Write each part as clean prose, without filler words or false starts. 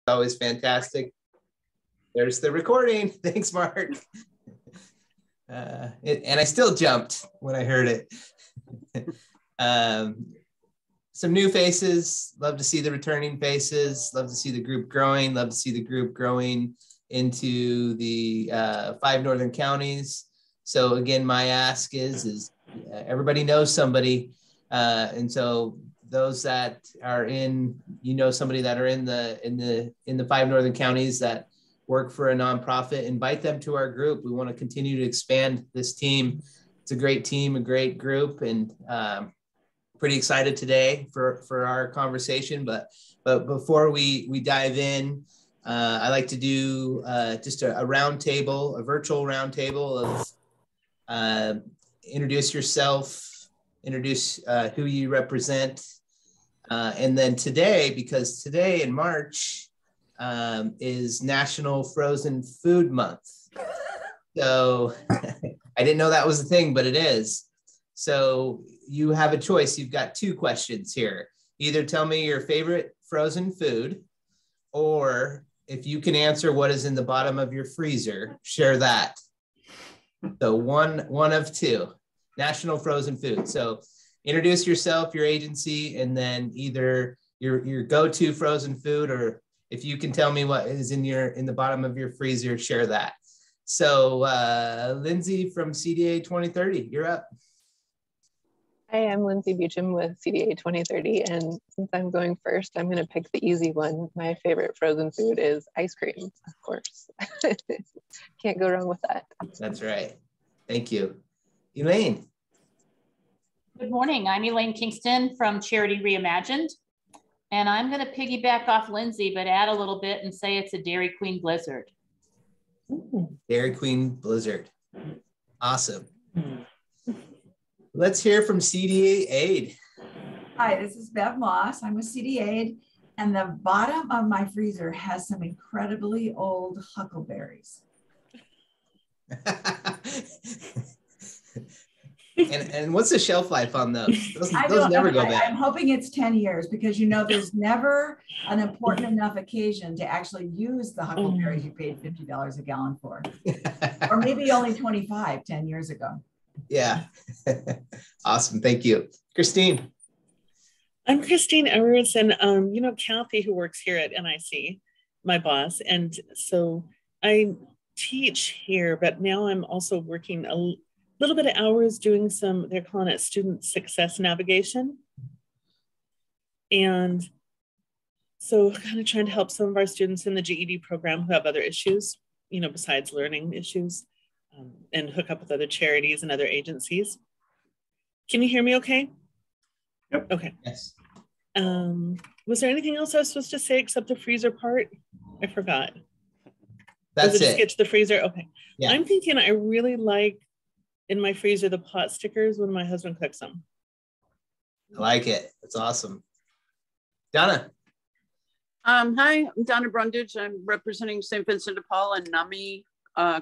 always fantastic. There's the recording. Thanks, Mark. And I still jumped when I heard it. Some new faces. Love to see the returning faces. Love to see the group growing. Love to see the group growing into the 5 northern counties. So again, my ask is everybody knows somebody, and so those that are in, somebody that are in the 5 northern counties that work for a nonprofit, invite them to our group. We want to continue to expand this team. It's a great team, a great group, and pretty excited today for our conversation. But before we dive in, I like to do just a roundtable, a virtual roundtable of introduce yourself, introduce who you represent, and then today, because today in March is National Frozen Food Month. So I didn't know that was a thing, but it is. So you have a choice. You've got 2 questions here. Either tell me your favorite frozen food, or if you can answer what is in the bottom of your freezer, share that. So one of 2, National Frozen Food. So introduce yourself, your agency, and then either your go-to frozen food, or if you can tell me what is in the bottom of your freezer, share that. So Lindsay from CDA 2030, you're up. Hi, I'm Lindsay Beecham with CDA 2030, and since I'm going first, I'm going to pick the easy one. My favorite frozen food is ice cream, of course. Can't go wrong with that. That's right. Thank you. Elaine. Good morning. I'm Elaine Kingston from Charity Reimagined, and I'm going to piggyback off Lindsay, but add a little bit and say it's a Dairy Queen Blizzard. Dairy Queen Blizzard. Awesome. Let's hear from CDA Aid. Hi, this is Bev Moss. I'm with CDA Aid, and the bottom of my freezer has some incredibly old huckleberries. and what's the shelf life on those? Those never go bad. I'm hoping it's 10 years because there's never an important enough occasion to actually use the huckleberries you paid $50 a gallon for. Or maybe only 25 10 years ago. Yeah. Awesome. Thank you. Christine. I'm Christine Everson. Kathy, who works here at NIC, my boss. And so I teach here, but now I'm also working a little bit of hours doing they're calling it student success navigation. And so kind of trying to help some of our students in the GED program who have other issues, besides learning issues. And hook up with other charities and other agencies. Can you hear me okay? Yep. Okay. Yes. Was there anything else I was supposed to say except the freezer part? I forgot. That's it. Just get to the freezer? Okay. Yeah. I'm thinking I really like in my freezer the pot stickers when my husband cooks them. I like it. That's awesome. Donna. Hi, I'm Donna Brundage. I'm representing St. Vincent de Paul and NAMI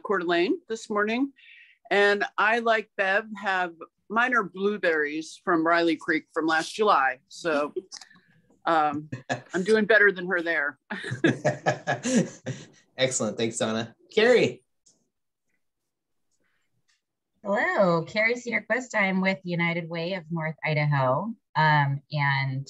Coeur d'Alene this morning. And I, like Bev, mine are blueberries from Riley Creek from last July. So I'm doing better than her there. Excellent. Thanks, Donna. Carrie. Hello, Carrie Cedarquist. I'm with United Way of North Idaho. And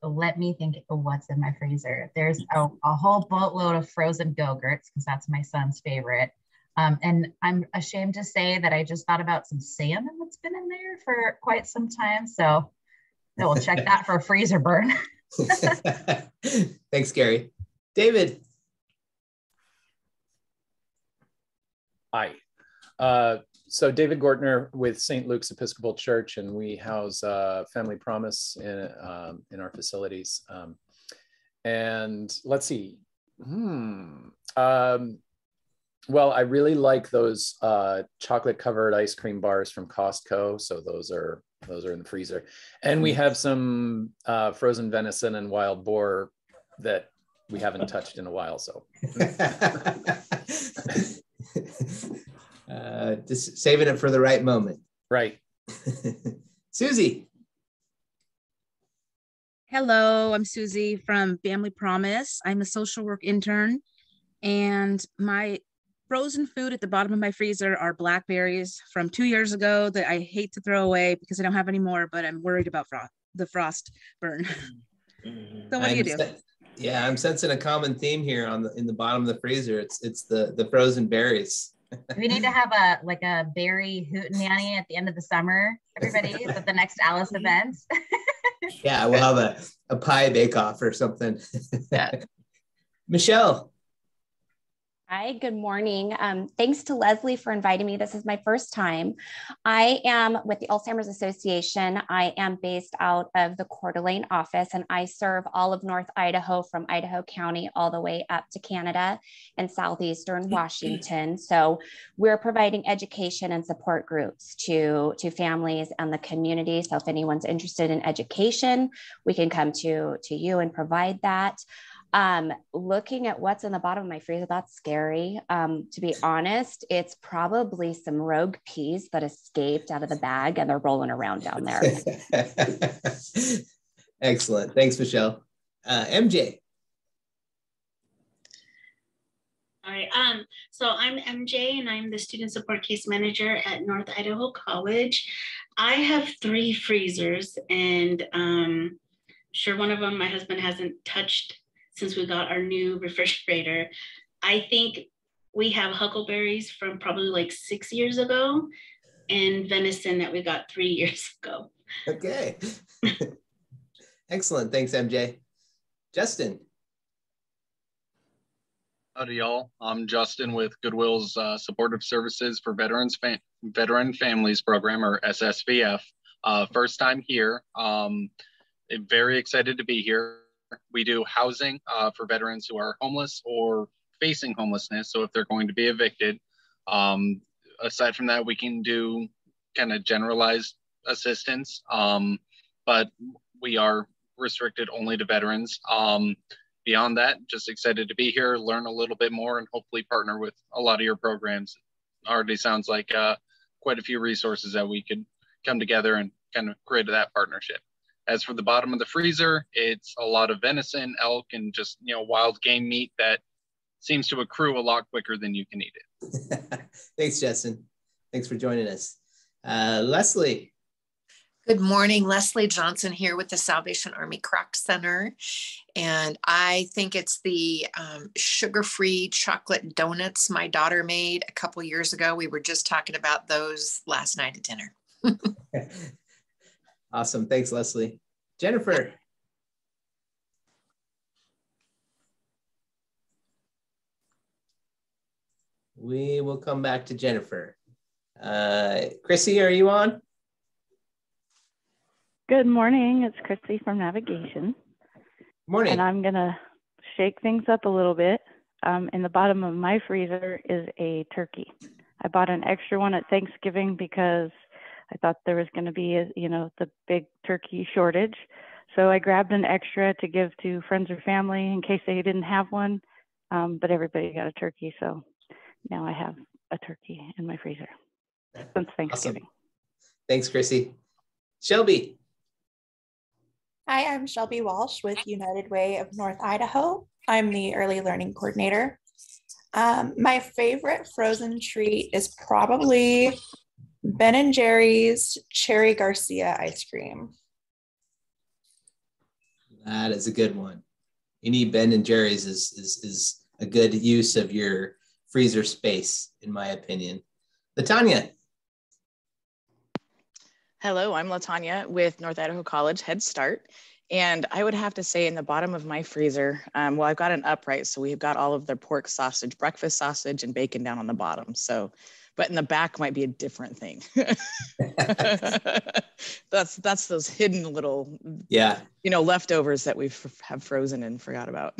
let me think of what's in my freezer. There's a whole boatload of frozen Go-Gurts because that's my son's favorite. And I'm ashamed to say that I just thought about some salmon that's been in there for quite some time. So we'll check that for a freezer burn. Thanks, Gary. David. Hi. So David Gortner with St. Luke's Episcopal Church, and we house Family Promise in our facilities. And let's see. Well, I really like those chocolate covered ice cream bars from Costco. So those are in the freezer. And we have some frozen venison and wild boar that we haven't touched in a while. So just saving it for the right moment. Right. Susie. Hello, I'm Susie from Family Promise. I'm a social work intern, and my frozen food at the bottom of my freezer are blackberries from 2 years ago that I hate to throw away because I don't have any more, but I'm worried about the frost burn. So what do you do? Yeah, I'm sensing a common theme here in the bottom of the freezer. It's the frozen berries. We need to have a berry hootenanny at the end of the summer, everybody, at the next Alice event. Yeah, we'll have a pie bake-off or something. Yeah. Michelle. Hi, good morning. Thanks to Leslie for inviting me. This is my first time. I am with the Alzheimer's Association. I am based out of the Coeur d'Alene office, and I serve all of North Idaho from Idaho County all the way up to Canada and southeastern Washington. So we're providing education and support groups to families and the community. So if anyone's interested in education, we can come to you and provide that. Looking at what's in the bottom of my freezer, that's scary. To be honest, it's probably some rogue peas that escaped out of the bag and they're rolling around down there. Excellent. Thanks, Michelle. MJ. All right. So I'm MJ and I'm the student support case manager at North Idaho College. I have 3 freezers and sure one of them my husband hasn't touched since we got our new refrigerator. I think we have huckleberries from probably like 6 years ago and venison that we got 3 years ago. Okay. Excellent. Thanks, MJ. Justin. Howdy, y'all. I'm Justin with Goodwill's Supportive Services for Veteran Families Program, or SSVF. First time here. Very excited to be here. We do housing for veterans who are homeless or facing homelessness. So if they're going to be evicted, aside from that, we can do kind of generalized assistance, but we are restricted only to veterans. Beyond that, just excited to be here, learn a little bit more, and hopefully partner with a lot of your programs. Already sounds like quite a few resources that we could come together and kind of create that partnership. As for the bottom of the freezer, it's a lot of venison, elk, and just, wild game meat that seems to accrue a lot quicker than you can eat it. Thanks, Justin. Thanks for joining us. Leslie. Good morning, Leslie Johnson here with the Salvation Army Kroc Center. And I think it's the sugar-free chocolate donuts my daughter made a couple years ago. We were just talking about those last night at dinner. Awesome. Thanks, Leslie. Jennifer. We will come back to Jennifer. Chrissy, are you on? Good morning. It's Chrissy from Navigation. Morning. And I'm going to shake things up a little bit. In the bottom of my freezer is a turkey. I bought an extra one at Thanksgiving because I thought there was going to be, the big turkey shortage. So I grabbed an extra to give to friends or family in case they didn't have one. But everybody got a turkey. So now I have a turkey in my freezer since Thanksgiving. Awesome. Thanks, Chrissy. Shelby. Hi, I'm Shelby Walsh with United Way of North Idaho. I'm the early learning coordinator. My favorite frozen treat is probably Ben & Jerry's Cherry Garcia ice cream. That is a good one. You need Ben & Jerry's is a good use of your freezer space, in my opinion. LaTanya. Hello, I'm LaTanya with North Idaho College Head Start. And I would have to say in the bottom of my freezer, well, I've got an upright, so we've got all of the pork sausage, breakfast sausage, and bacon down on the bottom. So, but in the back might be a different thing. That's those hidden little, leftovers that we have frozen and forgot about.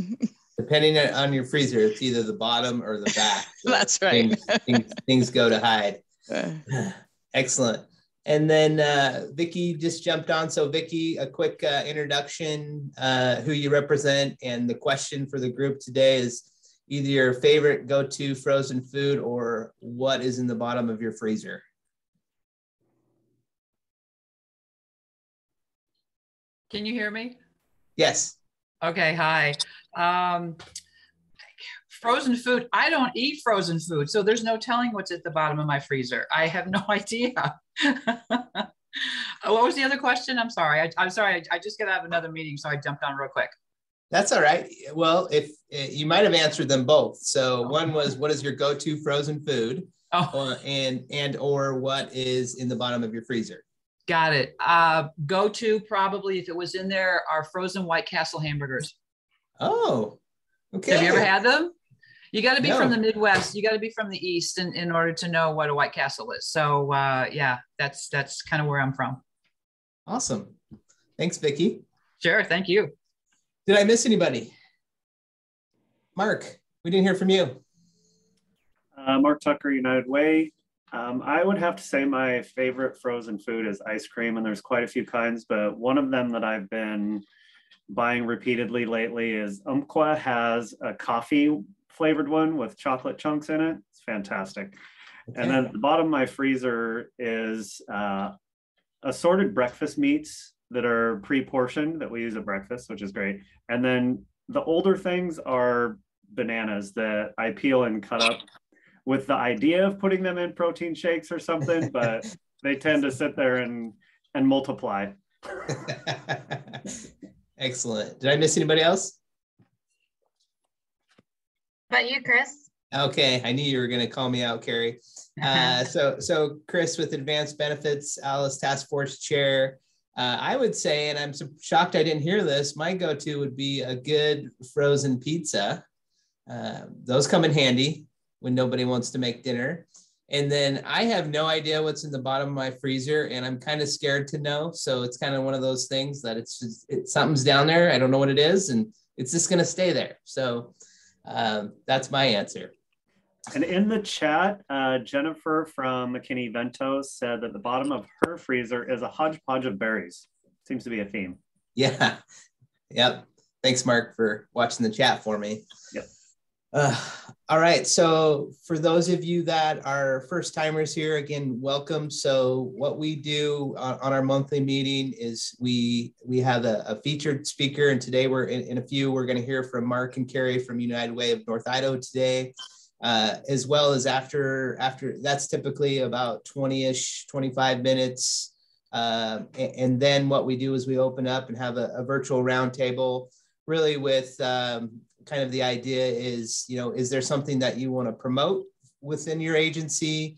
Depending on your freezer, it's either the bottom or the back. So that's right. things go to hide. Excellent. And then Vicki just jumped on. So Vicki, a quick introduction, who you represent, and the question for the group today is either your favorite go-to frozen food or what is in the bottom of your freezer. Can you hear me? Yes. Okay, hi. Frozen food. I don't eat frozen food, so there's no telling what's at the bottom of my freezer. I have no idea. What was the other question? I'm sorry. I'm sorry. I just got out of another meeting, so I jumped on real quick. That's all right. Well, if you might have answered them both. So one was, what is your go-to frozen food? Or what is in the bottom of your freezer? Got it. Go-to probably, if it was in there, are frozen White Castle hamburgers. Oh, okay. Have you ever had them? You got to be No. from the Midwest. You got to be from the East in order to know what a White Castle is. So yeah, that's kind of where I'm from. Awesome. Thanks, Vicki. Sure. Thank you. Did I miss anybody? Mark, we didn't hear from you. Mark Tucker, United Way. I would have to say my favorite frozen food is ice cream, and there's quite a few kinds, but one of them that I've been buying repeatedly lately is Umpqua has a coffee flavored one with chocolate chunks in it. It's fantastic. Okay. And then at the bottom of my freezer is assorted breakfast meats that are pre-portioned that we use at breakfast, which is great. And then the older things are bananas that I peel and cut up with the idea of putting them in protein shakes or something, but they tend to sit there and multiply. Excellent. Did I miss anybody else? How about you, Chris? Okay, I knew you were going to call me out, Carrie. So Chris with Advanced Benefits, Alice Task Force Chair. I would say, and I'm shocked I didn't hear this, my go-to would be a good frozen pizza. Those come in handy when nobody wants to make dinner. And then I have no idea what's in the bottom of my freezer, and I'm kind of scared to know. So it's kind of one of those things that something's down there. I don't know what it is, and it's just going to stay there. So that's my answer. And in the chat, Jennifer from McKinney Ventos said that the bottom of her freezer is a hodgepodge of berries. Seems to be a theme. Yeah. Yep. Thanks, Mark, for watching the chat for me. Yep. All right. So for those of you that are first timers here, again, welcome. So what we do on our monthly meeting is we have a featured speaker, and today we're in a few, we're going to hear from Mark and Carrie from United Way of North Idaho today. As well as after that's typically about 20-ish, 25 minutes. And then what we do is we open up and have a virtual roundtable, really with kind of the idea is, is there something that you want to promote within your agency,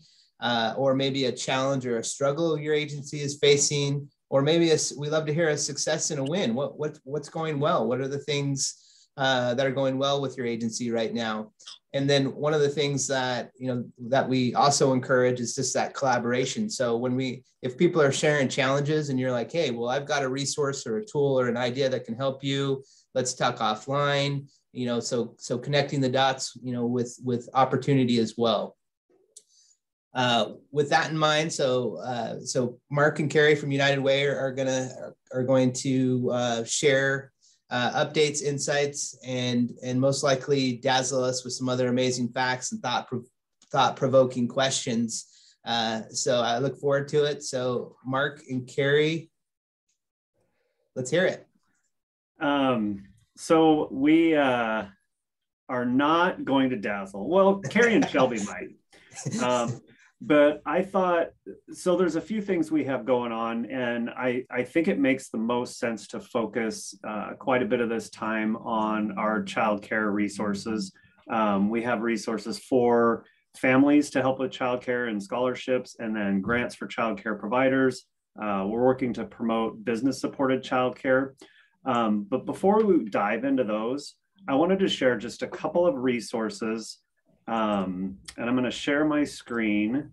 or maybe a challenge or a struggle your agency is facing, or maybe we love to hear a success and a win. What's going well? What are the things that are going well with your agency right now? And then one of the things that, that we also encourage is just that collaboration. So if people are sharing challenges and you're like, hey, well, I've got a resource or a tool or an idea that can help you, let's talk offline, so connecting the dots, with opportunity as well. With that in mind, so Mark and Carrie from United Way are going to share updates, insights, and most likely dazzle us with some other amazing facts and thought-provoking questions. So I look forward to it. So Mark and Carrie, let's hear it. So we are not going to dazzle. Well, Carrie and Shelby might. But I thought, so there's a few things we have going on, and I think it makes the most sense to focus quite a bit of this time on our childcare resources. We have resources for families to help with childcare and scholarships, and then grants for childcare providers. We're working to promote business-supported childcare. But before we dive into those, I wanted to share just a couple of resources. And I'm going to share my screen.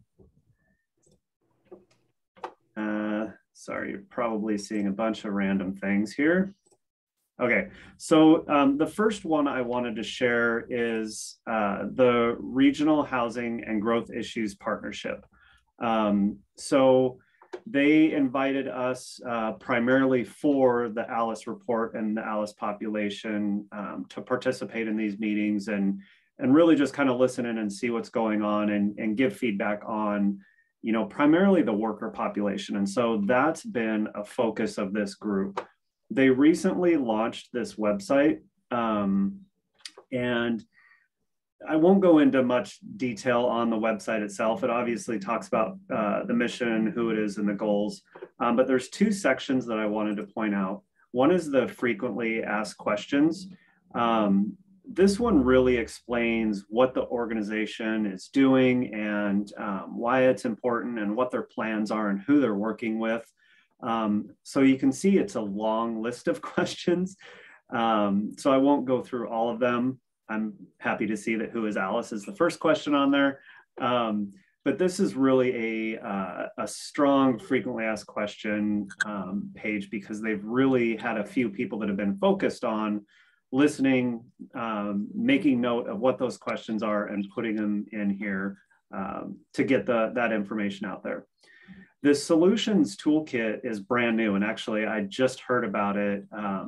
Sorry, you're probably seeing a bunch of random things here. Okay, so the first one I wanted to share is the Regional Housing and Growth Issues Partnership. So they invited us primarily for the Alice report and the Alice population to participate in these meetings and really just kind of listen in and see what's going on and give feedback on, primarily the worker population. And so that's been a focus of this group. They recently launched this website, and I won't go into much detail on the website itself. It obviously talks about the mission, who it is, and the goals. But there's two sections that I wanted to point out. One is the frequently asked questions. This one really explains what the organization is doing and why it's important and what their plans are and who they're working with. So you can see it's a long list of questions. So I won't go through all of them. I'm happy to see that who is Alice is the first question on there. But this is really a strong frequently asked question page, because they've really had a few people that have been focused on listening, making note of what those questions are and putting them in here to get that information out there. This solutions toolkit is brand new, and actually I just heard about it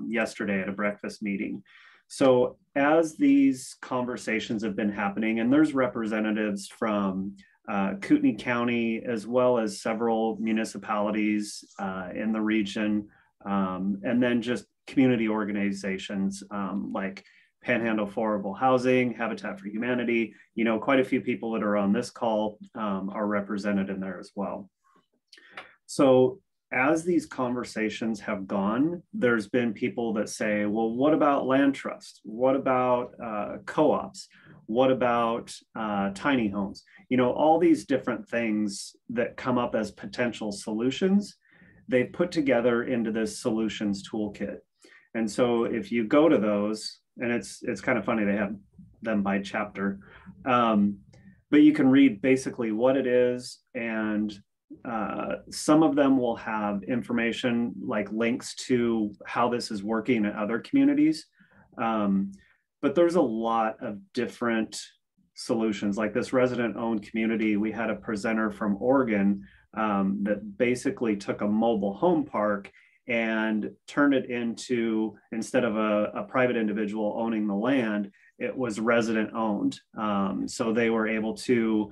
yesterday at a breakfast meeting. So as these conversations have been happening, and there's representatives from Kootenai County, as well as several municipalities in the region, and then just community organizations like Panhandle Affordable Housing, Habitat for Humanity, you know, quite a few people that are on this call are represented in there as well. So as these conversations have gone, there's been people that say, well, what about land trust? What about co-ops? What about tiny homes? You know, all these different things that come up as potential solutions, they've put together into this solutions toolkit. And so if you go to those, and it's kind of funny, they have them by chapter, but you can read basically what it is, and some of them will have information like links to how this is working in other communities. But there's a lot of different solutions. Like this resident-owned community, we had a presenter from Oregon that basically took a mobile home park and turned it into, instead of a private individual owning the land, it was resident owned. So they were able to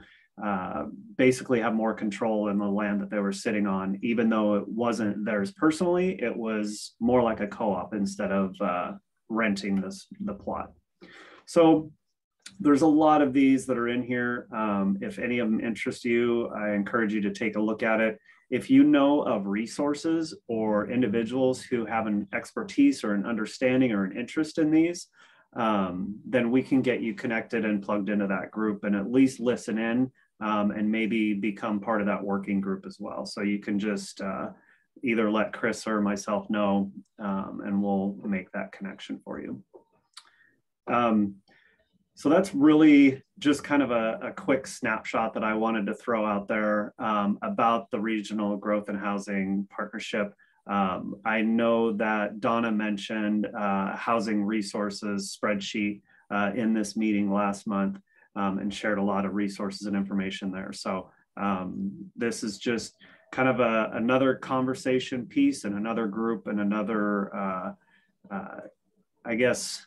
basically have more control in the land that they were sitting on, even though it wasn't theirs personally. It was more like a co-op instead of renting the plot. So there's a lot of these that are in here. If any of them interest you, I encourage you to take a look at it. If you know of resources or individuals who have an expertise or an understanding or an interest in these, then we can get you connected and plugged into that group and at least listen in and maybe become part of that working group as well. So you can just either let Chris or myself know and we'll make that connection for you. So that's really just kind of a quick snapshot that I wanted to throw out there about the Regional Growth and Housing Partnership. I know that Donna mentioned housing resources spreadsheet in this meeting last month and shared a lot of resources and information there. So this is just kind of another conversation piece and another group and another I guess,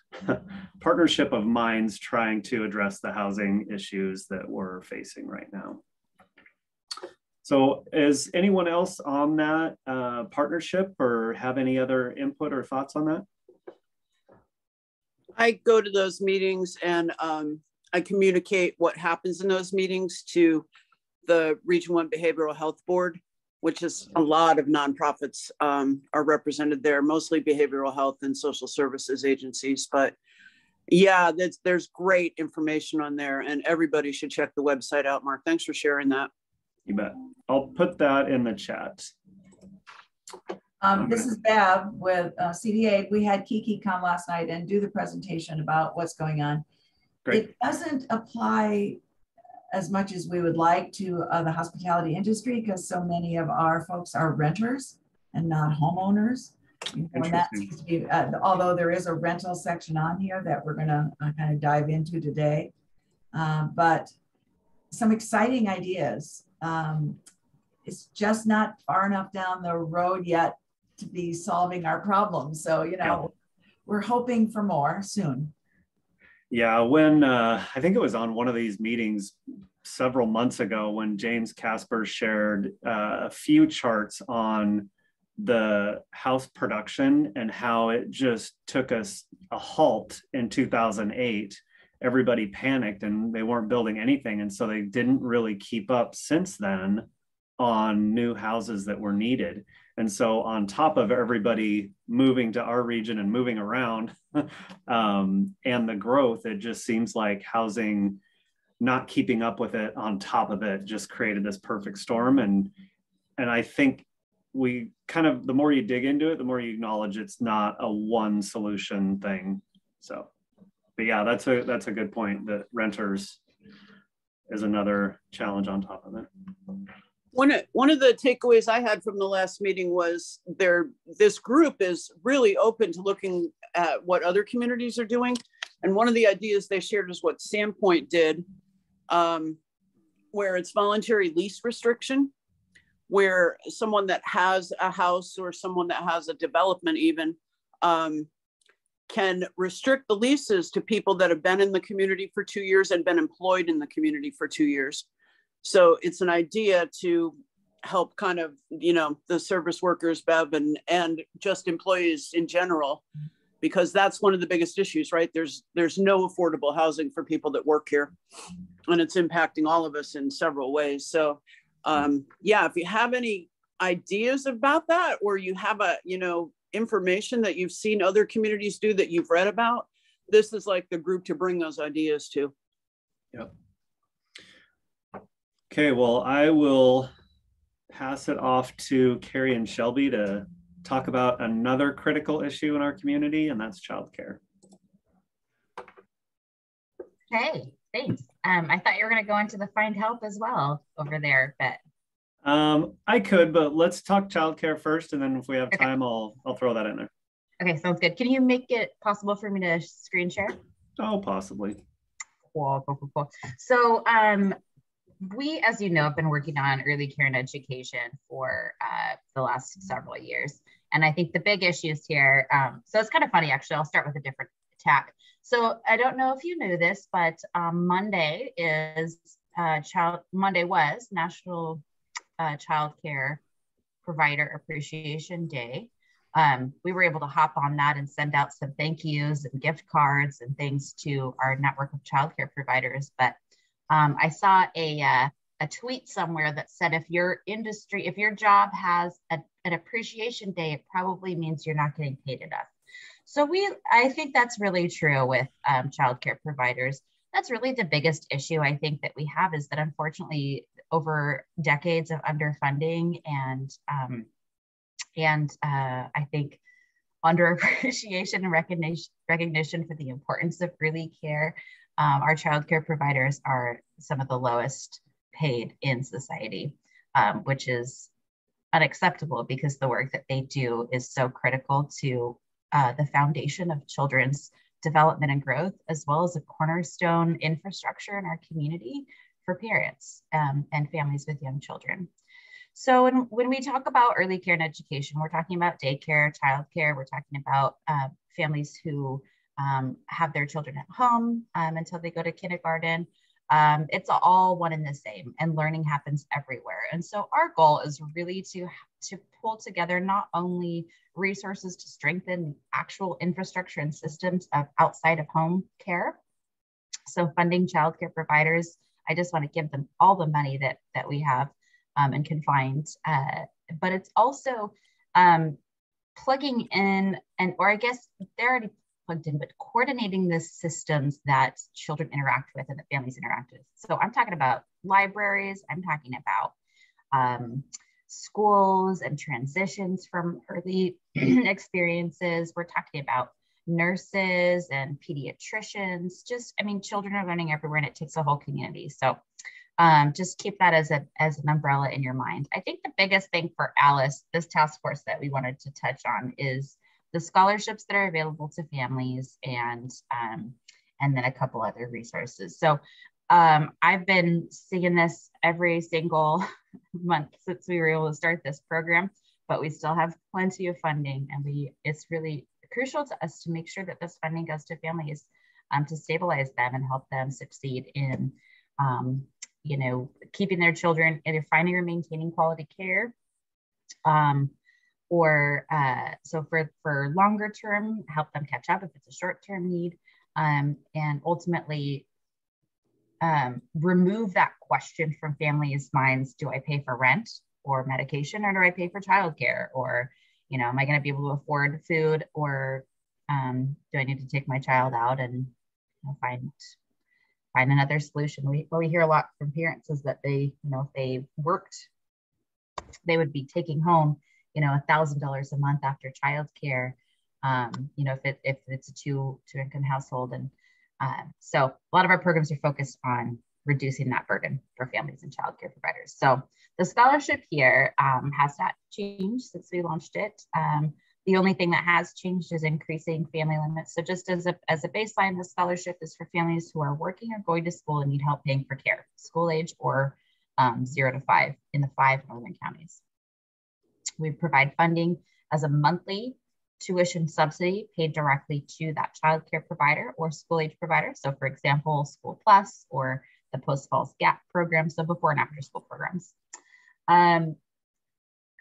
partnership of minds trying to address the housing issues that we're facing right now. So is anyone else on that partnership or have any other input or thoughts on that? I go to those meetings and I communicate what happens in those meetings to the Region 1 Behavioral Health Board, which is a lot of nonprofits are represented there, mostly behavioral health and social services agencies. But yeah, there's great information on there and everybody should check the website out. Mark, thanks for sharing that. You bet. I'll put that in the chat. This is Bev with CDA. We had Kiki come last night and do the presentation about what's going on. Great. It doesn't apply as much as we would like to the hospitality industry because so many of our folks are renters and not homeowners. And that seems to be, although there is a rental section on here that we're gonna kind of dive into today, but some exciting ideas. It's just not far enough down the road yet to be solving our problems. So, you know, we're hoping for more soon. Yeah, when I think it was on one of these meetings several months ago when James Casper shared a few charts on the house production and how it just took us a halt in 2008. Everybody panicked and they weren't building anything. And so they didn't really keep up since then on new houses that were needed. And so on top of everybody moving to our region and moving around and the growth, it just seems like housing not keeping up with it on top of it just created this perfect storm. And I think we kind of, the more you dig into it, the more you acknowledge it's not a one solution thing. So, but yeah, that's a good point, that renters is another challenge on top of it. One of the takeaways I had from the last meeting was this group is really open to looking at what other communities are doing. And one of the ideas they shared is what Sandpoint did, where it's voluntary lease restriction, where someone that has a house or someone that has a development even can restrict the leases to people that have been in the community for 2 years and been employed in the community for 2 years. So it's an idea to help kind of, the service workers, Bev, and just employees in general, because that's one of the biggest issues, right? There's no affordable housing for people that work here, and it's impacting all of us in several ways. So yeah, if you have any ideas about that, or you have information that you've seen other communities do that you've read about, this is like the group to bring those ideas to. Yep. Okay, well, I will pass it off to Carrie and Shelby to talk about another critical issue in our community, and that's childcare. Hey, thanks. I thought you were going to go into the find help as well over there, but I could, but let's talk childcare first, and then if we have time, I'll throw that in there. Okay, sounds good. Can you make it possible for me to screen share? Oh, possibly. Cool. So we, as you know, have been working on early care and education for the last several years. And I think the big issues here, so it's kind of funny, actually. I'll start with a different tack. So I don't know if you knew this, but Monday was National Child Care Provider Appreciation Day. We were able to hop on that and send out some thank yous and gift cards and things to our network of childcare providers. But I saw a tweet somewhere that said, if your job has an appreciation day, it probably means you're not getting paid enough. So I think that's really true with childcare providers. That's really the biggest issue I think that we have, is that unfortunately over decades of underfunding and I think underappreciation and recognition for the importance of early care, our childcare providers are some of the lowest paid in society, which is unacceptable because the work that they do is so critical to the foundation of children's development and growth, as well as a cornerstone infrastructure in our community for parents and families with young children. So when we talk about early care and education, we're talking about daycare, childcare, we're talking about families who have their children at home until they go to kindergarten. It's all one and the same, and learning happens everywhere. And so our goal is really to pull together not only resources to strengthen actual infrastructure and systems of outside of home care. So funding childcare providers, I just want to give them all the money that we have and can find, but it's also plugging in, or I guess they're already plugged in, but coordinating the systems that children interact with and that families interact with. So I'm talking about libraries, I'm talking about schools and transitions from early experiences. We're talking about nurses and pediatricians. Children are learning everywhere, and it takes a whole community. So just keep that as an umbrella in your mind. I think the biggest thing for Alice, this task force that we wanted to touch on, is the scholarships that are available to families, and then a couple other resources. So I've been seeing this every single month since we were able to start this program, but we still have plenty of funding, and it's really crucial to us to make sure that this funding goes to families to stabilize them and help them succeed in keeping their children, either finding or maintaining quality care, or so for longer term, help them catch up if it's a short term need, and ultimately remove that question from families' minds: do I pay for rent or medication, or do I pay for childcare, or am I going to be able to afford food, or do I need to take my child out and find another solution? What we hear a lot from parents is that they, if they worked, they would be taking home, $1,000 a month after childcare. If it's a two income household, and so a lot of our programs are focused on reducing that burden for families and childcare providers. So the scholarship here has not changed since we launched it. The only thing that has changed is increasing family limits. So just as a baseline, the scholarship is for families who are working or going to school and need help paying for care, school age or 0 to 5 in the 5 northern counties. We provide funding as a monthly tuition subsidy paid directly to that child care provider or school age provider. So for example, School Plus or the Post Falls Gap program, so before and after school programs.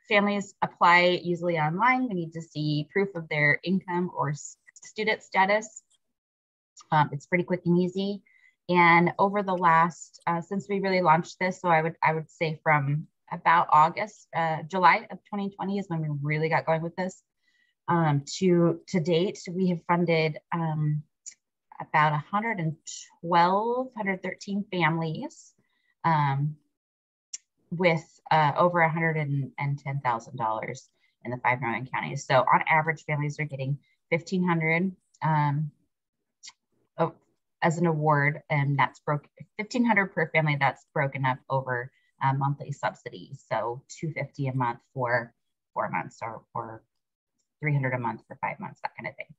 Families apply usually online. We need to see proof of their income or student status. It's pretty quick and easy. And over the last, since we really launched this, so I would say from about July of 2020 is when we really got going with this. To date, we have funded about 113 families with over $110,000 in the 5 northern counties. So on average, families are getting $1,500 as an award, and that's $1,500 per family. That's broken up over monthly subsidies. So $250 a month for 4 months, or $300 a month for 5 months, that kind of thing.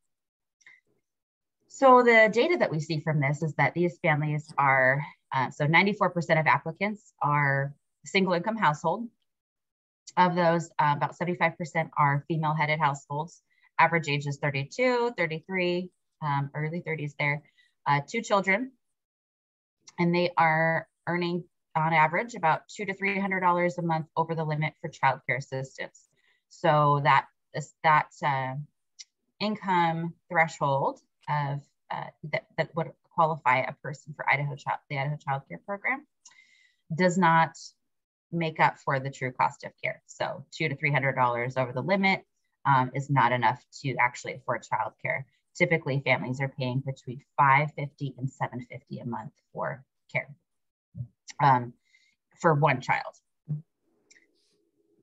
So the data that we see from this is that these families are, so 94% of applicants are single income household. Of those, about 75% are female headed households. Average age is 32, 33, early 30s there. 2 children, and they are earning on average about $200 to $300 a month over the limit for childcare assistance. So that income threshold of that would qualify a person for the Idaho Child Care Program does not make up for the true cost of care. So $200 to $300 over the limit is not enough to actually afford childcare. Typically, families are paying between $550 and $750 a month for care for one child.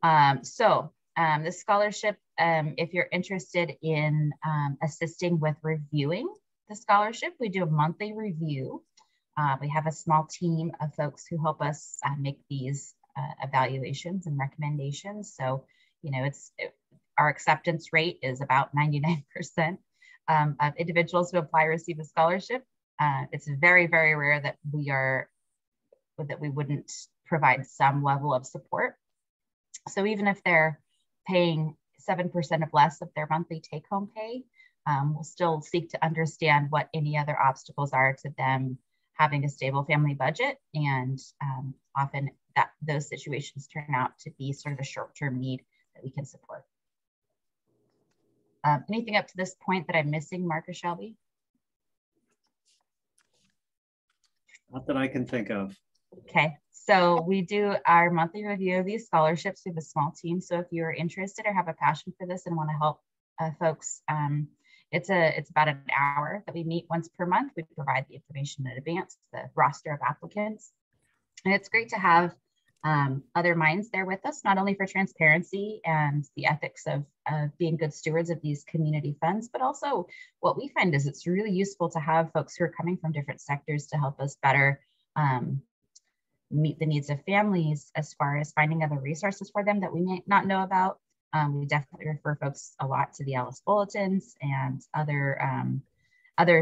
The scholarship, if you're interested in assisting with reviewing the scholarship, we do a monthly review. We have a small team of folks who help us make these evaluations and recommendations. So, our acceptance rate is about 99%. Of individuals who apply receive a scholarship. It's very, very rare that we wouldn't provide some level of support. So even if they're paying 7% of less of their monthly take-home pay, we'll still seek to understand what any other obstacles are to them having a stable family budget. And often those situations turn out to be sort of a short-term need that we can support. Anything up to this point that I'm missing, Mark or Shelby? Not that I can think of. Okay, so we do our monthly review of these scholarships. We have a small team. So if you're interested or have a passion for this and want to help folks, it's about an hour that we meet once per month. We provide the information in advance, the roster of applicants. And it's great to have other minds there with us, not only for transparency and the ethics of being good stewards of these community funds, but also what we find is it's really useful to have folks who are coming from different sectors to help us better meet the needs of families as far as finding other resources for them that we may not know about. We definitely refer folks a lot to the Alice Bulletins and other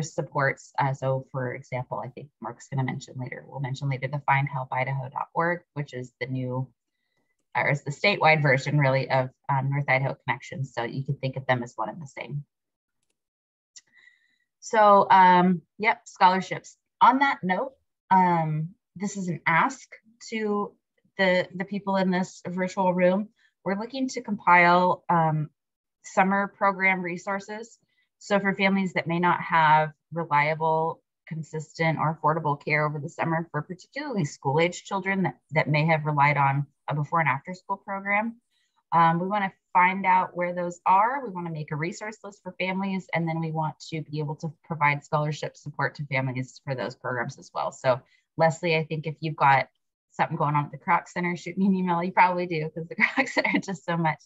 supports. So for example, I think Mark's going to mention later, we'll mention later the findhelpidaho.org, which is the new, or is the statewide version really of North Idaho Connections. So you can think of them as one and the same. So yep, scholarships. On that note, this is an ask to the people in this virtual room. we're looking to compile summer program resources. So for families that may not have reliable, consistent, or affordable care over the summer for particularly school-age children that may have relied on a before and after school program, we want to find out where those are. We want to make a resource list for families, and then we want to be able to provide scholarship support to families for those programs as well. So Leslie, I think if you've got something going on at the Kroc Center, shoot me an email. You probably do, because the Kroc Center is just so much.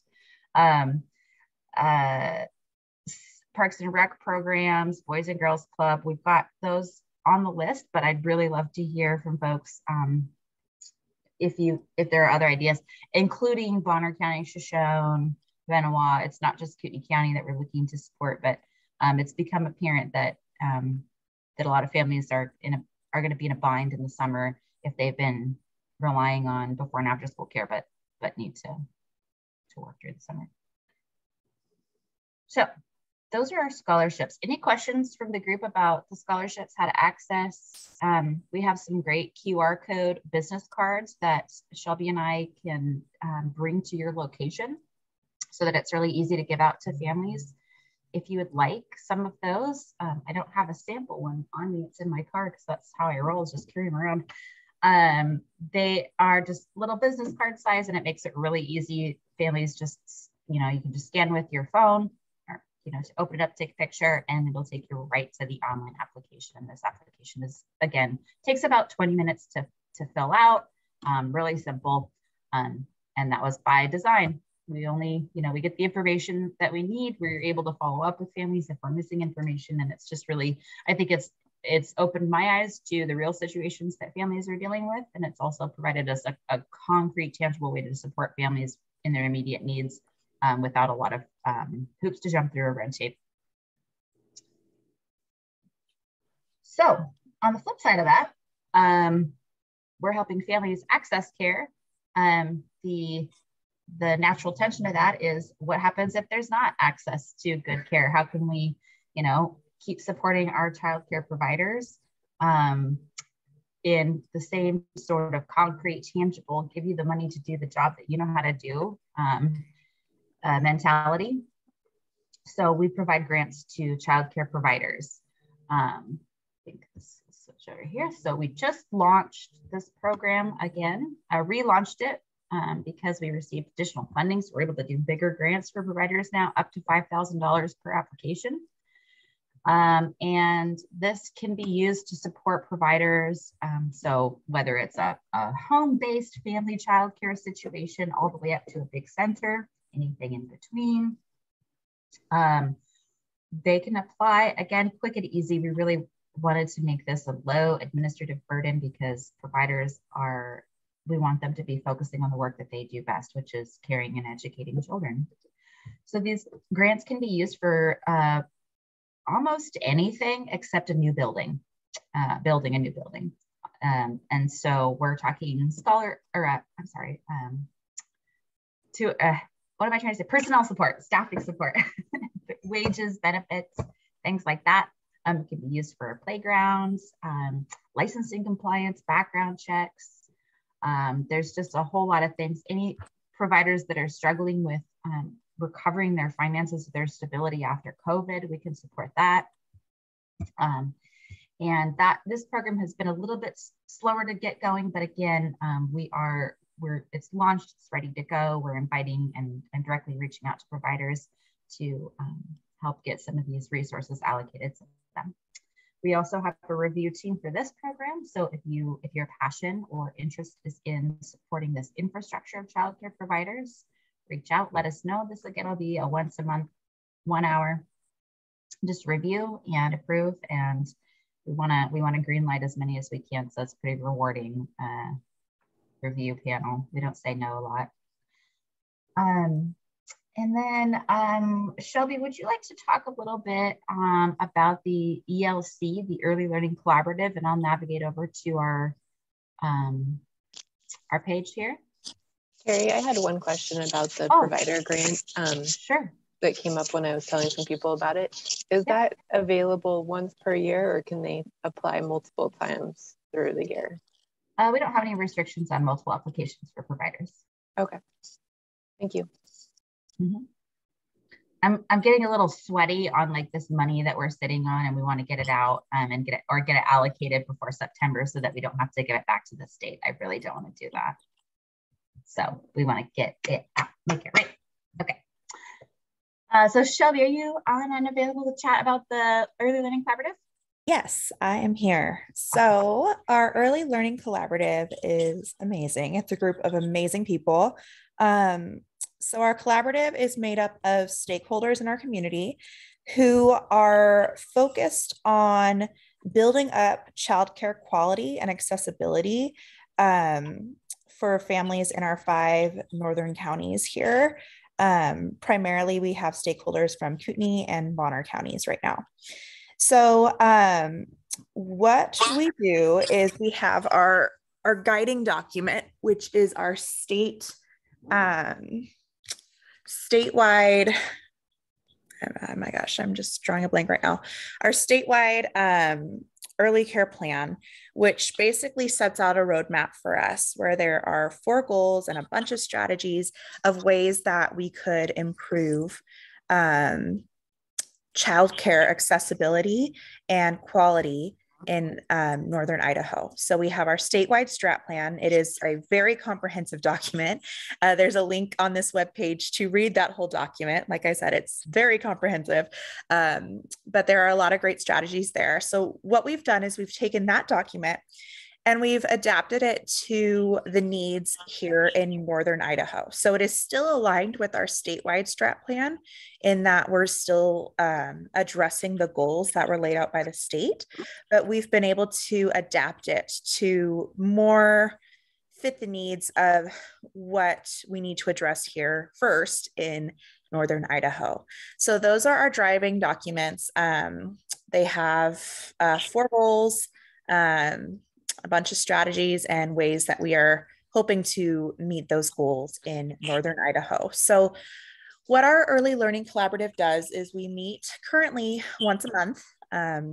Parks and Rec programs, Boys and Girls Club, we've got those on the list, but I'd really love to hear from folks if there are other ideas, including Bonner County, Shoshone, Venua. It's not just Kootenai County that we're looking to support, but it's become apparent that that a lot of families are going to be in a bind in the summer if they've been relying on before and after school care, but need to work through the summer. So those are our scholarships. Any questions from the group about the scholarships, how to access? We have some great QR code business cards that Shelby and I can bring to your location so that it's really easy to give out to families. If you would like some of those, I don't have a sample one on me. It's in my car because that's how I roll, is just carry them around. They are just little business card size, and it makes it really easy. Families just, you can just scan with your phone, to open it up, take a picture, and it'll take you right to the online application. And this application is, again, takes about 20 minutes to fill out, really simple. And that was by design. We only, we get the information that we need. We're able to follow up with families if we're missing information. And it's just really, I think it's opened my eyes to the real situations that families are dealing with. And it's also provided us a concrete, tangible way to support families in their immediate needs without a lot of hoops to jump through or red tape. So on the flip side of that, we're helping families access care. The natural tension of that is what happens if there's not access to good care? How can we, keep supporting our childcare providers in the same sort of concrete, tangible, give you the money to do the job that you know how to do mentality. So we provide grants to childcare providers. I think this is switch over here. So we just launched this program again, relaunched it because we received additional funding. So we're able to do bigger grants for providers now, up to $5,000 per application. And this can be used to support providers. So whether it's a home-based family childcare situation all the way up to a big center, anything in between, they can apply. Again, quick and easy. We really wanted to make this a low administrative burden because providers we want them to be focusing on the work that they do best, which is caring and educating children. So these grants can be used for almost anything except a new building, building a new building. And so we're talking what am I trying to say? Personnel support, staffing support, wages, benefits, things like that. It can be used for playgrounds, licensing compliance, background checks. There's just a whole lot of things. Any providers that are struggling with recovering their finances, their stability after COVID, we can support that. And this program has been a little bit slower to get going, but again, it's launched, it's ready to go. We're inviting and directly reaching out to providers to help get some of these resources allocated to them. We also have a review team for this program. So if your passion or interest is in supporting this infrastructure of childcare providers, reach out, let us know. This again will be a once a month, 1 hour, just review and approve. And we want to green light as many as we can. So it's pretty rewarding review panel. We don't say no a lot. And then Shelby, would you like to talk a little bit about the ELC, the Early Learning Collaborative, and I'll navigate over to our page here. Carrie, I had one question about the provider grant. Sure. That came up when I was telling some people about it. Is that available once per year, or can they apply multiple times through the year? We don't have any restrictions on multiple applications for providers. Okay. Thank you. Mm-hmm. I'm getting a little sweaty on like this money that we're sitting on, and we want to get it out and get it allocated before September so that we don't have to give it back to the state. I really don't want to do that. So we want to get it out, make it right. Okay. So Shelby, are you on and available to chat about the Early Learning Collaborative? Yes, I am here. So our Early Learning Collaborative is amazing. It's a group of amazing people. So our collaborative is made up of stakeholders in our community who are focused on building up childcare quality and accessibility for families in our 5 northern counties here. Primarily, we have stakeholders from Kootenai and Bonner counties right now. So what we do is we have our guiding document, which is our statewide, oh my gosh, I'm just drawing a blank right now. Our statewide early care plan, which basically sets out a roadmap for us where there are 4 goals and a bunch of strategies of ways that we could improve childcare accessibility and quality in Northern Idaho. So we have our statewide strat plan. It is a very comprehensive document. There's a link on this webpage to read that whole document. Like I said, it's very comprehensive, but there are a lot of great strategies there. So what we've done is we've taken that document and we've adapted it to the needs here in Northern Idaho. So it is still aligned with our statewide strat plan in that we're still addressing the goals that were laid out by the state, but we've been able to adapt it to more fit the needs of what we need to address here first in Northern Idaho. So those are our driving documents. They have 4 goals, a bunch of strategies and ways that we are hoping to meet those goals in Northern Idaho. So what our Early Learning Collaborative does is we meet currently once a month,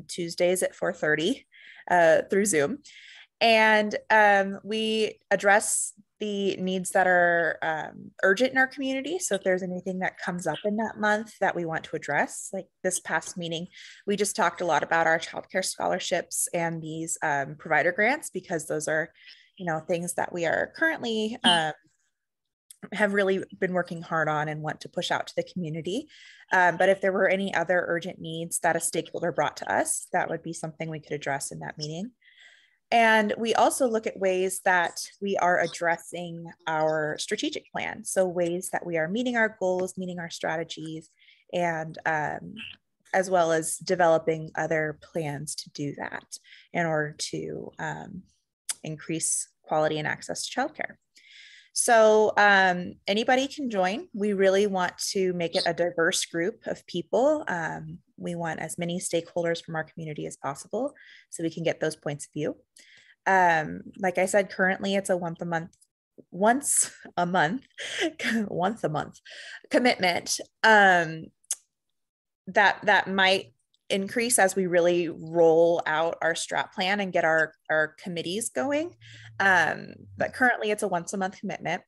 Tuesdays at 4:30 through Zoom. And we address the needs that are urgent in our community. So if there's anything that comes up in that month that we want to address, like this past meeting, we just talked a lot about our childcare scholarships and these provider grants, because those are, things that we are currently have really been working hard on and want to push out to the community. But if there were any other urgent needs that a stakeholder brought to us, that would be something we could address in that meeting. And we also look at ways that we are addressing our strategic plan. So ways that we are meeting our goals, meeting our strategies, and as well as developing other plans to do that in order to increase quality and access to childcare. So anybody can join. We really want to make it a diverse group of people. We want as many stakeholders from our community as possible so we can get those points of view. Like I said, currently it's a once a month commitment that might increase as we really roll out our strat plan and get our committees going. But currently it's a once a month commitment.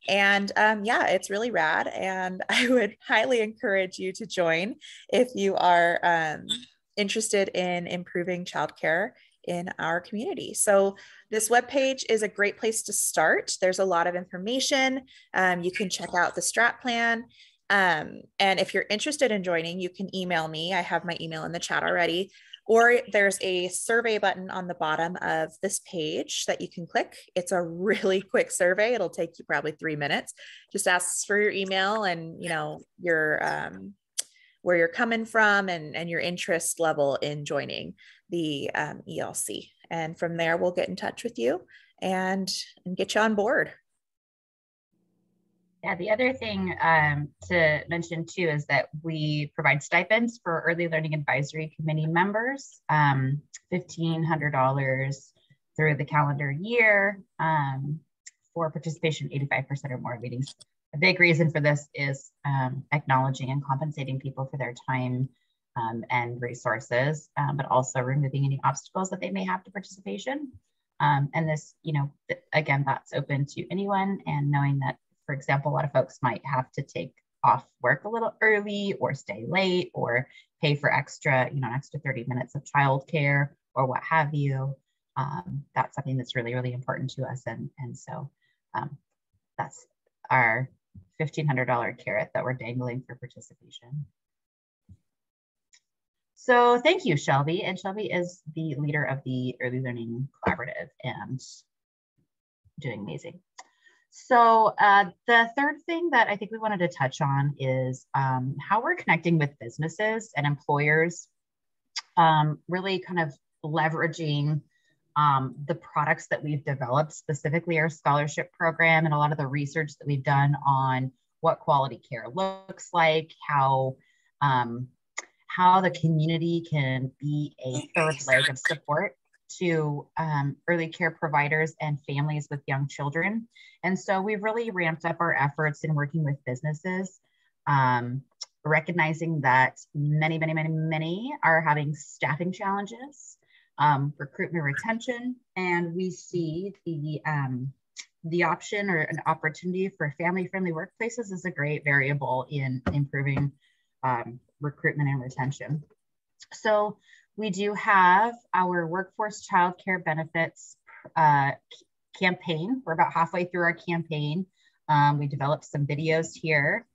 And yeah, it's really rad. And I would highly encourage you to join if you are interested in improving childcare in our community. So this webpage is a great place to start. There's a lot of information. You can check out the strat plan. And if you're interested in joining, you can email me. I have my email in the chat already, or there's a survey button on the bottom of this page that you can click. It's a really quick survey. It'll take you probably 3 minutes. Just asks for your email and, your, where you're coming from and your interest level in joining the ELC. And from there, we'll get in touch with you and get you on board. Yeah, the other thing to mention too is that we provide stipends for Early Learning Advisory Committee members, $1,500 through the calendar year for participation 85% or more meetings. A big reason for this is acknowledging and compensating people for their time and resources, but also removing any obstacles that they may have to participation. And this, again, that's open to anyone, and knowing that For example, a lot of folks might have to take off work a little early or stay late or pay for extra, you know, extra 30 minutes of childcare or what have you. That's something that's really, really important to us. And so that's our $1,500 carrot that we're dangling for participation. So thank you, Shelby. And Shelby is the leader of the Early Learning Collaborative and doing amazing. So the third thing that I think we wanted to touch on is how we're connecting with businesses and employers, really kind of leveraging the products that we've developed, specifically our scholarship program and a lot of the research that we've done on what quality care looks like, how the community can be a third leg of support to early care providers and families with young children. And so we've really ramped up our efforts in working with businesses, recognizing that many are having staffing challenges, recruitment retention, and we see the option or an opportunity for family-friendly workplaces is a great variable in improving recruitment and retention. So we do have our workforce childcare benefits campaign. We're about halfway through our campaign. We developed some videos here,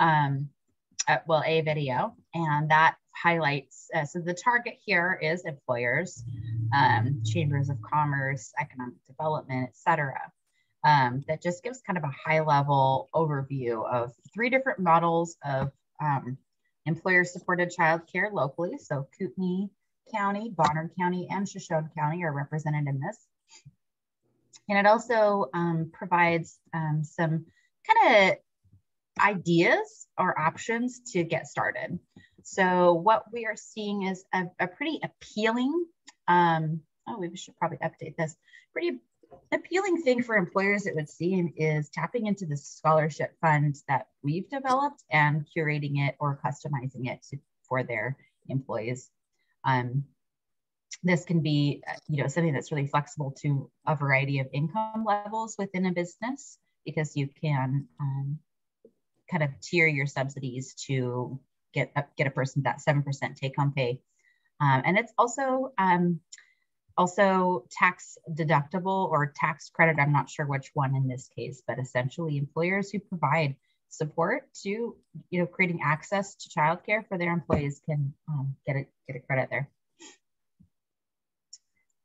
well, a video, and that highlights, so the target here is employers, chambers of commerce, economic development, et cetera. That just gives kind of a high level overview of 3 different models of employer-supported childcare locally. So Kootenai County, Bonner County, and Shoshone County are represented in this. And it also provides some kind of ideas or options to get started. So what we are seeing is a pretty appealing, we should probably update this, pretty appealing thing for employers, it would seem, is tapping into the scholarship fund that we've developed and curating it or customizing it for their employees. This can be, something that's really flexible to a variety of income levels within a business, because you can kind of tier your subsidies to get a person that 7% take-home pay. And it's also tax deductible or tax credit. I'm not sure which one in this case, but essentially employers who provide support to, creating access to childcare for their employees can get a credit there.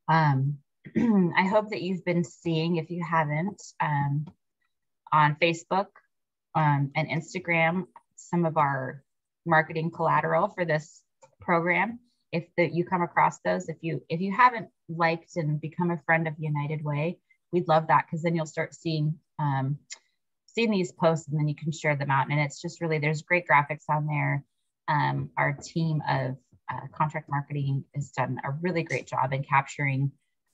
I hope that you've been seeing, if you haven't, on Facebook and Instagram, some of our marketing collateral for this program. If you come across those, if you haven't liked and become a friend of United Way, we'd love that, because then you'll start seeing these posts, and then you can share them out. And it's just really, there's great graphics on there. Our team of contract marketing has done a really great job in capturing,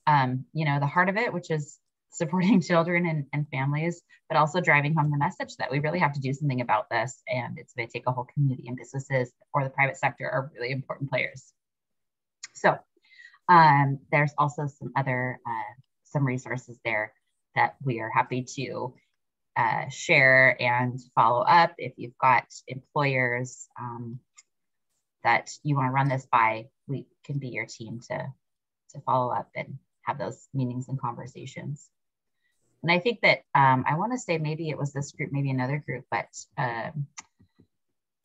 the heart of it, which is supporting children and families, but also driving home the message that we really have to do something about this. And it's going to take a whole community, and businesses or the private sector are really important players. So there's also some other, some resources there that we are happy to share and follow up. If you've got employers that you want to run this by, we can be your team to follow up and have those meetings and conversations. And I think that I want to say maybe it was this group, maybe another group, but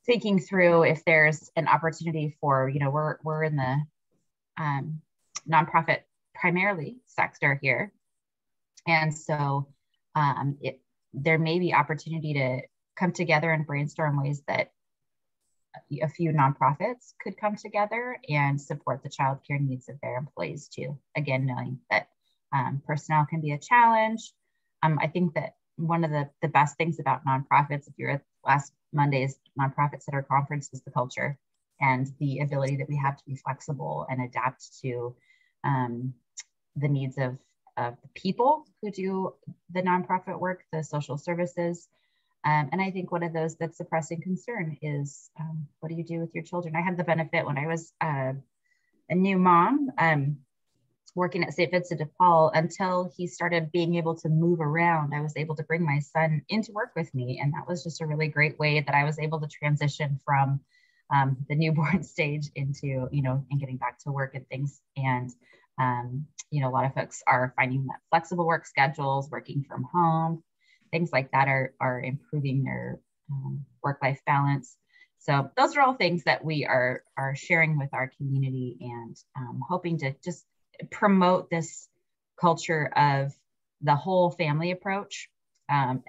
thinking through if there's an opportunity for, we're in the nonprofit primarily sector here. And so there may be opportunity to come together and brainstorm ways that a few nonprofits could come together and support the childcare needs of their employees too. Again, knowing that personnel can be a challenge. I think that one of the best things about nonprofits, if you're at last Monday's Nonprofit Center conference, is the culture and the ability that we have to be flexible and adapt to the needs of the people who do the nonprofit work, the social services. And I think one of those that's a pressing concern is what do you do with your children? I had the benefit when I was a new mom working at St. Vincent de Paul, until he started being able to move around, I was able to bring my son into work with me. And that was just a really great way that I was able to transition from the newborn stage into, and getting back to work and things. And, a lot of folks are finding that flexible work schedules, working from home, things like that are improving their work-life balance. So those are all things that we are sharing with our community, and hoping to just promote this culture of the whole family approach. And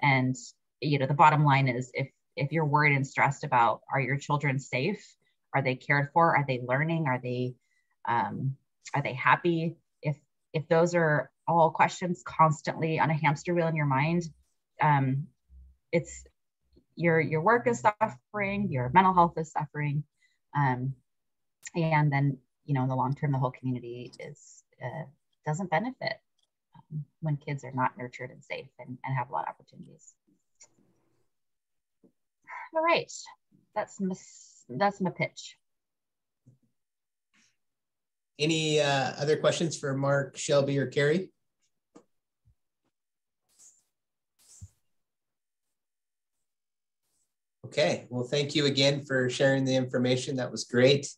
the bottom line is, if you're worried and stressed about, are your children safe? Are they cared for? Are they learning? Are they happy? If those are all questions constantly on a hamster wheel in your mind, it's your work is suffering, your mental health is suffering, and then in the long term, the whole community doesn't benefit when kids are not nurtured and safe and have a lot of opportunities. All right, that's my pitch. Any other questions for Mark, Shelby, or Carrie? Okay, well, thank you again for sharing the information. That was great.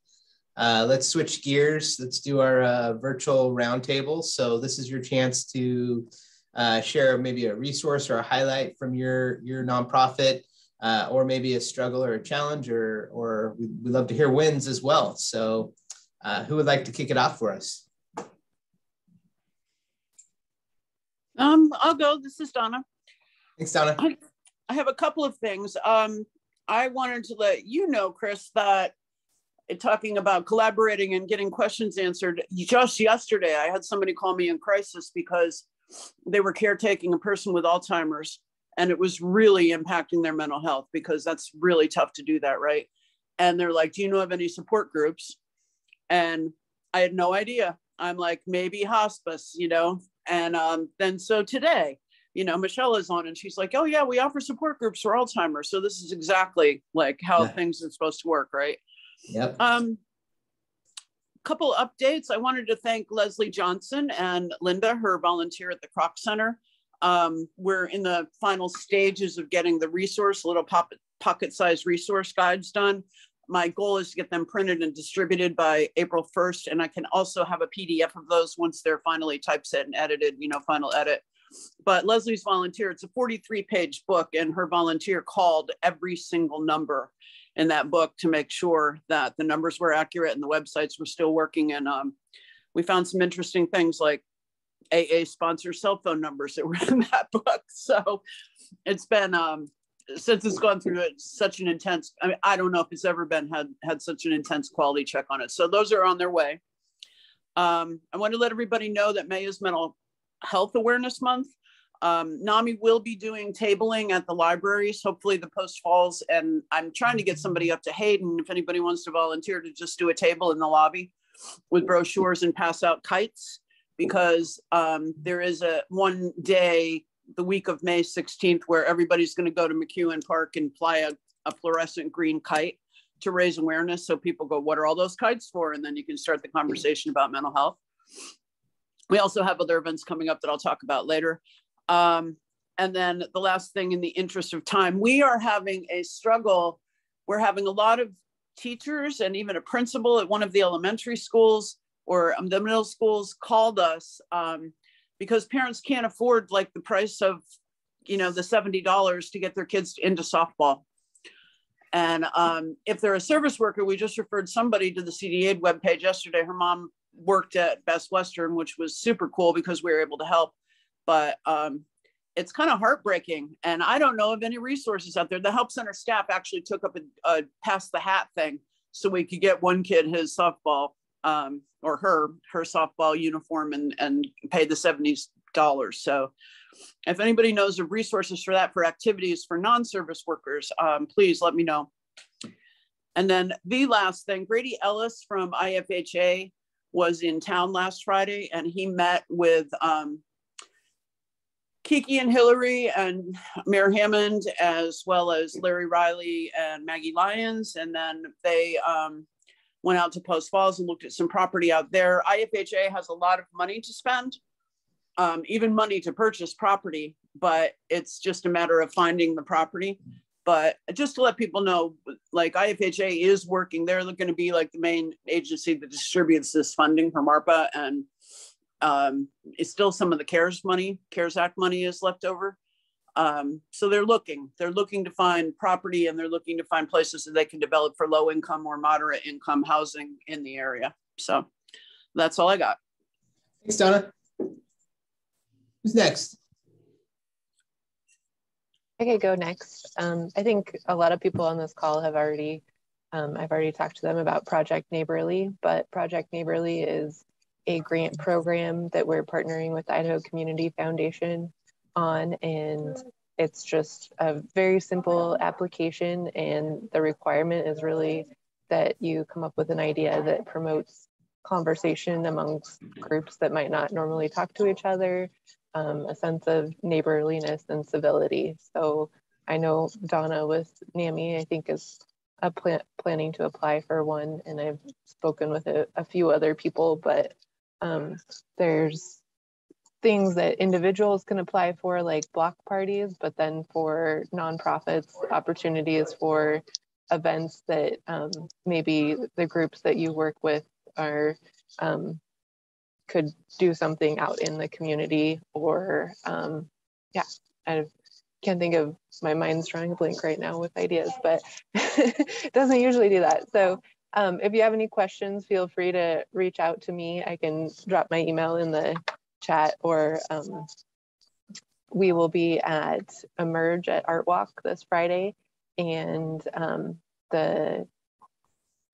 Let's switch gears. Let's do our virtual roundtable. So this is your chance to share maybe a resource or a highlight from your nonprofit, or maybe a struggle or a challenge, or we love to hear wins as well. So who would like to kick it off for us? I'll go. This is Donna. Thanks, Donna. I have a couple of things. I wanted to let you know, Chris, that talking about collaborating and getting questions answered, just yesterday, I had somebody call me in crisis because they were caretaking a person with Alzheimer's, and it was really impacting their mental health, because that's really tough to do that, right? And they're like, do you know of any support groups? And I had no idea. I'm like, maybe hospice, and then so today, Michelle is on, and she's like, oh yeah, we offer support groups for Alzheimer's. So this is exactly like how things are supposed to work, right? Yep. Couple updates. I wanted to thank Leslie Johnson and Linda, her volunteer at the Kroc Center. We're in the final stages of getting the little pocket-sized resource guides done. My goal is to get them printed and distributed by April 1st. And I can also have a PDF of those once they're finally typeset and edited, final edit. But Leslie's volunteer, it's a 43-page book, and her volunteer called every single number in that book to make sure that the numbers were accurate and the websites were still working. And we found some interesting things, like AA sponsor cell phone numbers that were in that book. So it's been, since it's gone through such an intense, I don't know if it's ever been had such an intense quality check on it. So those are on their way. I want to let everybody know that May is Mental Health Awareness Month. NAMI will be doing tabling at the libraries, hopefully the Post Falls, and I'm trying to get somebody up to Hayden, if anybody wants to volunteer, to just do a table in the lobby with brochures and pass out kites, because there is one day, the week of May 16th, where everybody's going to go to McEwen Park and fly a fluorescent green kite to raise awareness. So people go, what are all those kites for? And then you can start the conversation about mental health. We also have other events coming up that I'll talk about later. And then the last thing, in the interest of time, we are having a struggle. We're having a lot of teachers and even a principal at one of the elementary schools or the middle schools called us because parents can't afford like the price of, the $70 to get their kids into softball. And if they're a service worker, we just referred somebody to the CDA webpage yesterday. Her mom worked at Best Western, which was super cool because we were able to help. But it's kind of heartbreaking. And I don't know of any resources out there. The Help Center staff actually took up a pass the hat thing so we could get one kid his softball or her softball uniform and pay the $70. So if anybody knows of resources for that, for activities for non-service workers, please let me know. And then the last thing, Grady Ellis from IFHA was in town last Friday, and he met with Kiki and Hillary and Mayor Hammond, as well as Larry Riley and Maggie Lyons. And then they went out to Post Falls and looked at some property out there. IFHA has a lot of money to spend, even money to purchase property, but it's just a matter of finding the property. But just to let people know, like IFHA is working. They're going to be like the main agency that distributes this funding from ARPA, and it's still some of the CARES Act money is left over. So they're looking to find property, and they're looking to find places that they can develop for low income or moderate income housing in the area. So that's all I got. Thanks, Donna. Who's next? I could go next. I think a lot of people on this call have already, I've already talked to them about Project Neighborly, but Project Neighborly is a grant program that we're partnering with Idaho Community Foundation on, and it's just a very simple application, and the requirement is really that you come up with an idea that promotes conversation amongst groups that might not normally talk to each other, a sense of neighborliness and civility. So I know Donna with NAMI, I think, is planning to apply for one, and I've spoken with a few other people, but there's things that individuals can apply for, like block parties, but then for nonprofits, opportunities for events that maybe the groups that you work with are could do something out in the community, or yeah, I can't think of, my mind's drawing a blank right now with ideas, but it doesn't usually do that. So if you have any questions, feel free to reach out to me. I can drop my email in the chat, or we will be at Emerge at Art Walk this Friday, and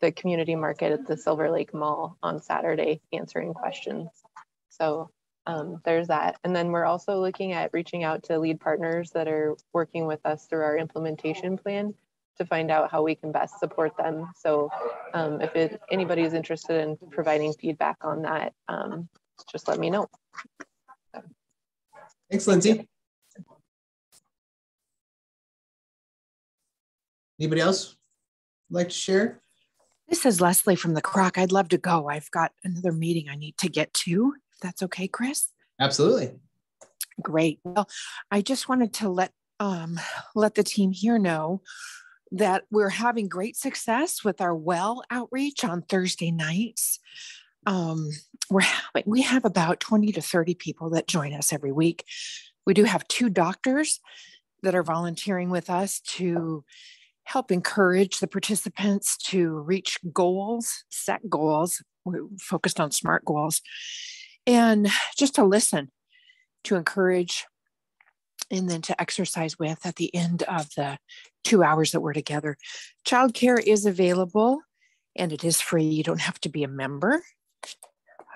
the community market at the Silver Lake Mall on Saturday, answering questions. So there's that. And then we're also looking at reaching out to lead partners that are working with us through our implementation plan to find out how we can best support them. So if anybody is interested in providing feedback on that, just let me know. Thanks, Lindsay. Anybody else like to share? This is Leslie from the Croc. I'd love to go. I've got another meeting I need to get to, if that's okay, Chris. Absolutely. Great. Well, I just wanted to let the team here know that we're having great success with our well outreach on Thursday nights. We have about 20 to 30 people that join us every week. We do have 2 doctors that are volunteering with us to help encourage the participants to reach goals, set goals. We're focused on SMART goals, and just to listen, to encourage, and then to exercise with at the end of the 2 hours that we're together. Childcare is available, and it is free. You don't have to be a member.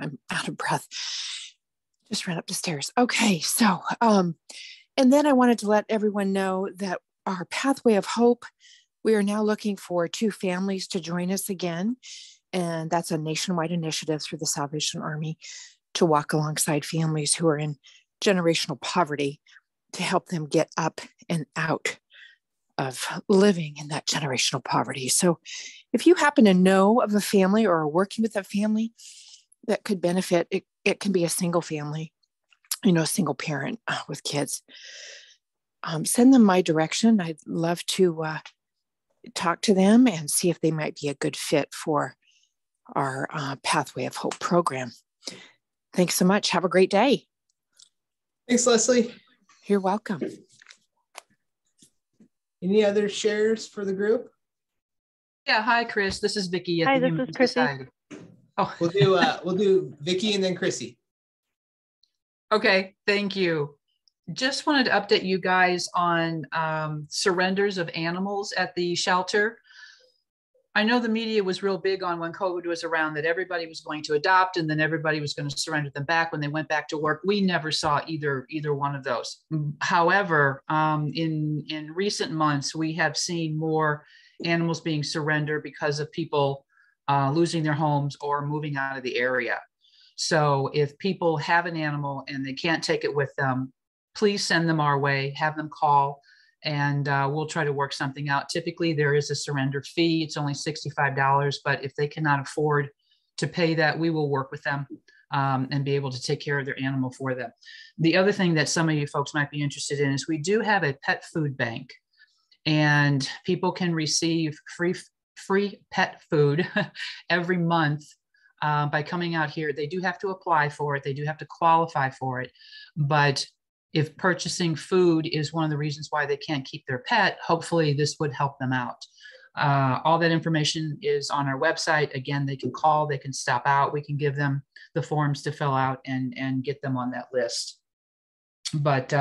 I'm out of breath. Just ran up the stairs. Okay, so, and then I wanted to let everyone know that our Pathway of Hope, we are now looking for 2 families to join us again. And that's a nationwide initiative through the Salvation Army to walk alongside families who are in generational poverty to help them get up and out of living in that generational poverty. So if you happen to know of a family or are working with a family that could benefit, it can be a single family, a single parent with kids. Send them my direction. I'd love to talk to them and see if they might be a good fit for our Pathway of Hope program. Thanks so much. Have a great day. Thanks, Leslie. You're welcome. Any other shares for the group? Yeah. Hi, Chris. This is Vicki. Hi, this is Chrissy. Oh, we'll do Vicki and then Chrissy. Okay. Thank you. Just wanted to update you guys on surrenders of animals at the shelter. I know the media was real big on when COVID was around that everybody was going to adopt and then everybody was going to surrender them back when they went back to work. We never saw either one of those. However, in recent months, we have seen more animals being surrendered because of people losing their homes or moving out of the area. So if people have an animal and they can't take it with them, please send them our way, have them call, and we'll try to work something out. Typically, there is a surrender fee. It's only $65, but if they cannot afford to pay that, we will work with them and be able to take care of their animal for them. The other thing that some of you folks might be interested in is we do have a pet food bank, and people can receive free pet food every month by coming out here. They do have to apply for it. They do have to qualify for it. But if purchasing food is one of the reasons why they can't keep their pet, hopefully this would help them out. All that information is on our website. Again, they can call, they can stop out. We can give them the forms to fill out and get them on that list. But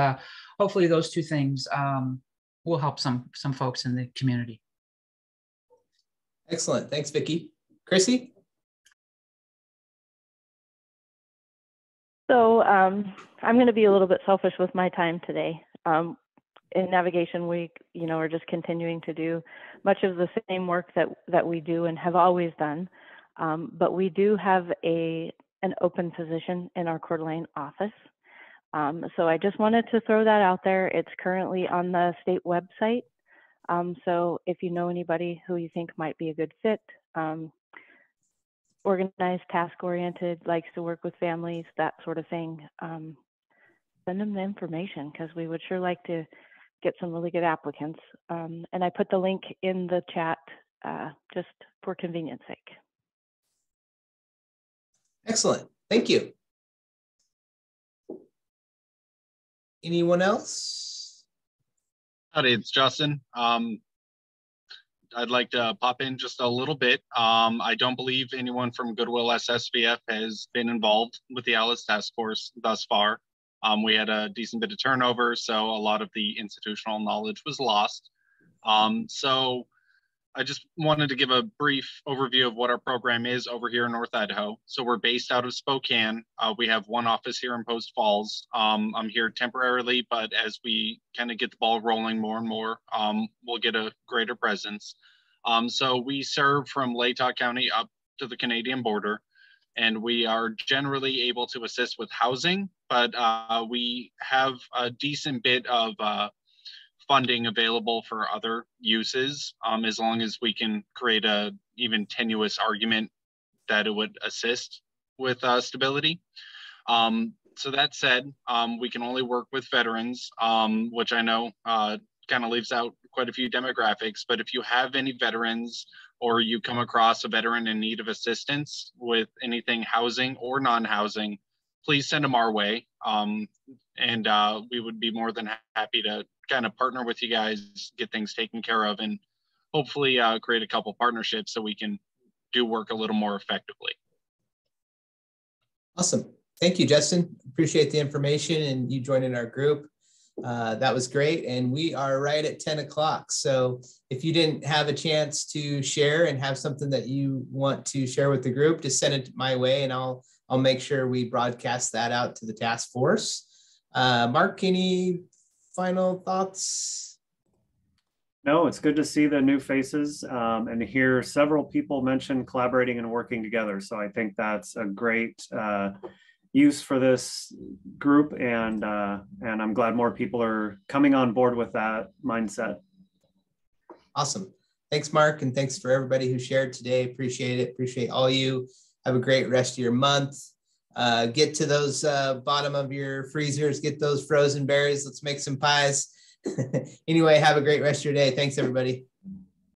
hopefully those two things will help some folks in the community. Excellent. Thanks, Vicki. Chrissy? So I'm going to be a little bit selfish with my time today. In Navigation Week, we're just continuing to do much of the same work that we do and have always done. But we do have an open position in our Coeur d'Alene office. So I just wanted to throw that out there. It's currently on the state website. So if you know anybody who you think might be a good fit, organized, task-oriented, likes to work with families, that sort of thing, send them the information, because we would sure like to get some really good applicants. And I put the link in the chat just for convenience sake. Excellent. Thank you. Anyone else? Howdy, it's Justin. I'd like to pop in just a little bit. I don't believe anyone from Goodwill SSVF has been involved with the ALICE task force thus far. We had a decent bit of turnover, so a lot of the institutional knowledge was lost. So I just wanted to give a brief overview of what our program is over here in North Idaho. So we're based out of Spokane. We have one office here in Post Falls. I'm here temporarily, but as we kind of get the ball rolling more and more, we'll get a greater presence. So we serve from Latah County up to the Canadian border, and we are generally able to assist with housing, but we have a decent bit of funding available for other uses, as long as we can create a even tenuous argument that it would assist with stability. So that said, we can only work with veterans, which I know kind of leaves out quite a few demographics, but if you have any veterans or you come across a veteran in need of assistance with anything housing or non-housing, please send them our way. And we would be more than happy to kind of partner with you guys, get things taken care of, and hopefully create a couple partnerships so we can do work a little more effectively. Awesome. Thank you, Justin. Appreciate the information and you joining our group. That was great. And we are right at 10 o'clock. So if you didn't have a chance to share and have something that you want to share with the group, just send it my way and I'll make sure we broadcast that out to the task force. Mark, any final thoughts? No, it's good to see the new faces and hear several people mention collaborating and working together. So I think that's a great use for this group, and I'm glad more people are coming on board with that mindset. Awesome. Thanks, Mark, and thanks for everybody who shared today. Appreciate it. Appreciate all you. Have a great rest of your month. Get to those bottom of your freezers, get those frozen berries. Let's make some pies. Anyway, have a great rest of your day. Thanks, everybody.